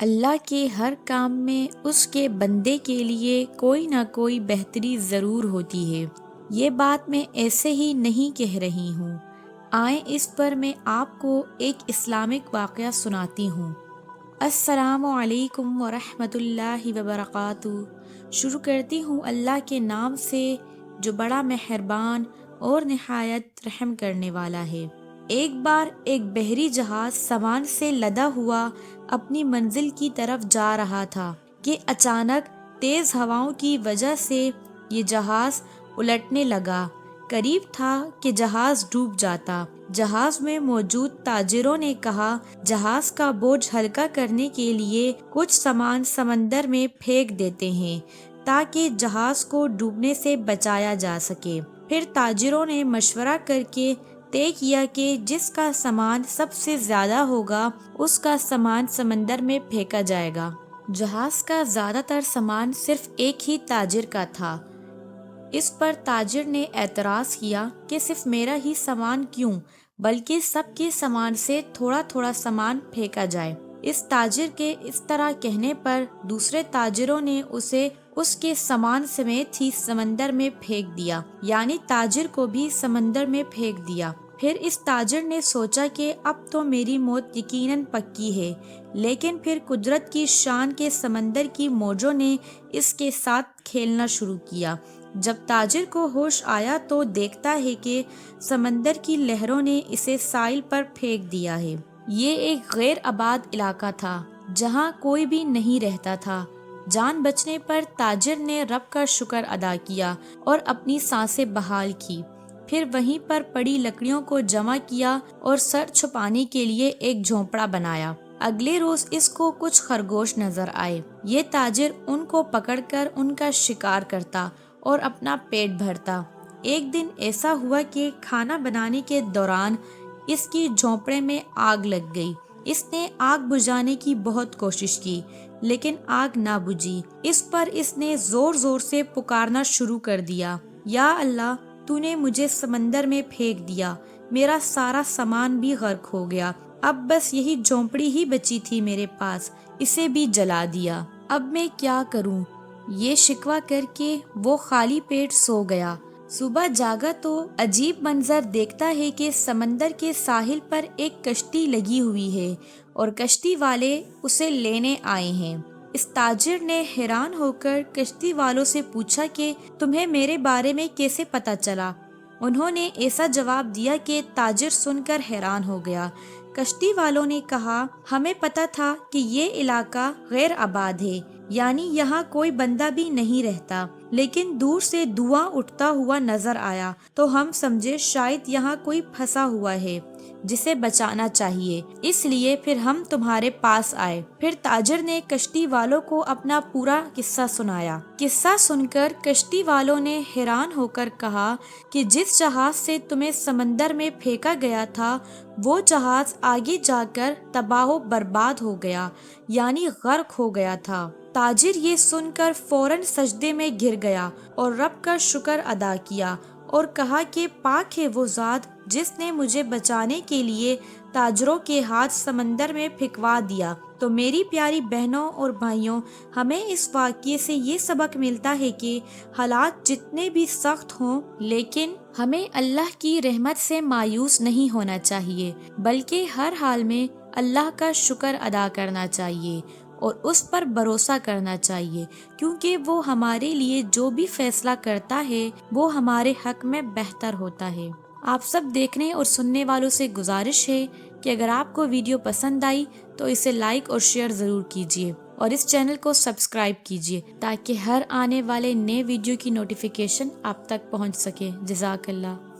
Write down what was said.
اللہ کے ہر کام میں اس کے بندے کے لیے کوئی نہ کوئی بہتری ضرور ہوتی ہے۔ یہ بات میں ایسے ہی نہیں کہہ رہی ہوں۔ آئیں اس پر میں آپ کو ایک اسلامک واقعہ سناتی ہوں۔ السلام علیکم ورحمۃ اللہ وبرکاتہ۔ شروع کرتی ہوں اللہ کے نام سے جو بڑا مہربان اور نہایت رحم کرنے والا ہے۔ ایک بار ایک بحری جہاز سامان سے لدا ہوا اپنی منزل کی طرف جا رہا تھا کہ اچانک تیز ہواؤں کی وجہ سے یہ جہاز الٹنے لگا۔ قریب تھا کہ جہاز ڈوب جاتا۔ جہاز میں موجود تاجروں نے کہا جہاز کا بوجھ ہلکا کرنے کے لیے کچھ سامان سمندر میں پھینک دیتے ہیں تاکہ جہاز کو ڈوبنے سے بچایا جا سکے۔ پھر تاجروں نے مشورہ کر کے طے کیا کہ جس کا سامان سب سے زیادہ ہوگا اس کا سامان سمندر میں پھینکا جائے گا۔ جہاز کا زیادہ تر سامان صرف ایک ہی تاجر کا تھا۔ اس پر تاجر نے اعتراض کیا کہ صرف میرا ہی سامان کیوں بلکہ سب کے سامان سے تھوڑا تھوڑا سامان پھینکا جائے۔ اس تاجر کے اس طرح کہنے پر دوسرے تاجروں نے اسے اس کے سامان سمیت ہی سمندر میں پھینک دیا، یعنی تاجر کو بھی سمندر میں پھینک دیا۔ پھر اس تاجر نے سوچا کہ اب تو میری موت یقیناً پکی ہے، لیکن پھر قدرت کی شان کے سمندر کی موجوں نے اس کے ساتھ کھیلنا شروع کیا۔ جب تاجر کو ہوش آیا تو دیکھتا ہے کہ سمندر کی لہروں نے اسے ساحل پر پھینک دیا ہے۔ یہ ایک غیر آباد علاقہ تھا جہاں کوئی بھی نہیں رہتا تھا۔ جان بچنے پر تاجر نے رب کا شکر ادا کیا اور اپنی سانسیں بحال کی۔ پھر وہیں پر پڑی لکڑیوں کو جمع کیا اور سر چھپانے کے لیے ایک جھونپڑا بنایا۔ اگلے روز اس کو کچھ خرگوش نظر آئے۔ یہ تاجر ان کو پکڑ کر ان کا شکار کرتا اور اپنا پیٹ بھرتا۔ ایک دن ایسا ہوا کہ کھانا بنانے کے دوران اس کی جھونپڑے میں آگ لگ گئی۔ اس نے آگ بجھانے کی بہت کوشش کی لیکن آگ نہ بجھی۔ اس پر اس نے زور زور سے پکارنا شروع کر دیا، یا اللہ، تو نے مجھے سمندر میں پھینک دیا، میرا سارا سامان بھی غرق ہو گیا، اب بس یہی جھونپڑی ہی بچی تھی میرے پاس، اسے بھی جلا دیا، اب میں کیا کروں؟ یہ شکوہ کر کے وہ خالی پیٹ سو گیا۔ صبح جاگا تو عجیب منظر دیکھتا ہے کہ سمندر کے ساحل پر ایک کشتی لگی ہوئی ہے اور کشتی والے اسے لینے آئے ہیں۔ اس تاجر نے حیران ہو کر کشتی والوں سے پوچھا کہ تمہیں میرے بارے میں کیسے پتہ چلا؟ انہوں نے ایسا جواب دیا کہ تاجر سن کر حیران ہو گیا۔ کشتی والوں نے کہا ہمیں پتہ تھا کہ یہ علاقہ غیر آباد ہے، یعنی یہاں کوئی بندہ بھی نہیں رہتا، لیکن دور سے دھواں اٹھتا ہوا نظر آیا تو ہم سمجھے شاید یہاں کوئی پھنسا ہوا ہے جسے بچانا چاہیے، اس لیے پھر ہم تمہارے پاس آئے۔ پھر تاجر نے کشتی والوں کو اپنا پورا قصہ سنایا۔ قصہ سن کر کشتی والوں نے حیران ہو کر کہا کہ جس جہاز سے تمہیں سمندر میں پھینکا گیا تھا وہ جہاز آگے جا کر تباہ و برباد ہو گیا، یعنی غرق ہو گیا تھا۔ تاجر یہ سن کر فوراً سجدے میں گر گیا اور رب کا شکر ادا کیا اور کہا کہ پاک ہے وہ ذات جس نے مجھے بچانے کے لیے تاجروں کے ہاتھ سمندر میں پھینکوا دیا۔ تو میری پیاری بہنوں اور بھائیوں، ہمیں اس واقعے سے یہ سبق ملتا ہے کہ حالات جتنے بھی سخت ہوں لیکن ہمیں اللہ کی رحمت سے مایوس نہیں ہونا چاہیے، بلکہ ہر حال میں اللہ کا شکر ادا کرنا چاہیے اور اس پر بھروسہ کرنا چاہیے، کیونکہ وہ ہمارے لیے جو بھی فیصلہ کرتا ہے وہ ہمارے حق میں بہتر ہوتا ہے۔ آپ سب دیکھنے اور سننے والوں سے گزارش ہے کہ اگر آپ کو ویڈیو پسند آئی تو اسے لائک اور شیئر ضرور کیجیے اور اس چینل کو سبسکرائب کیجیے تاکہ ہر آنے والے نئے ویڈیو کی نوٹیفیکیشن آپ تک پہنچ سکے۔ جزاک اللہ۔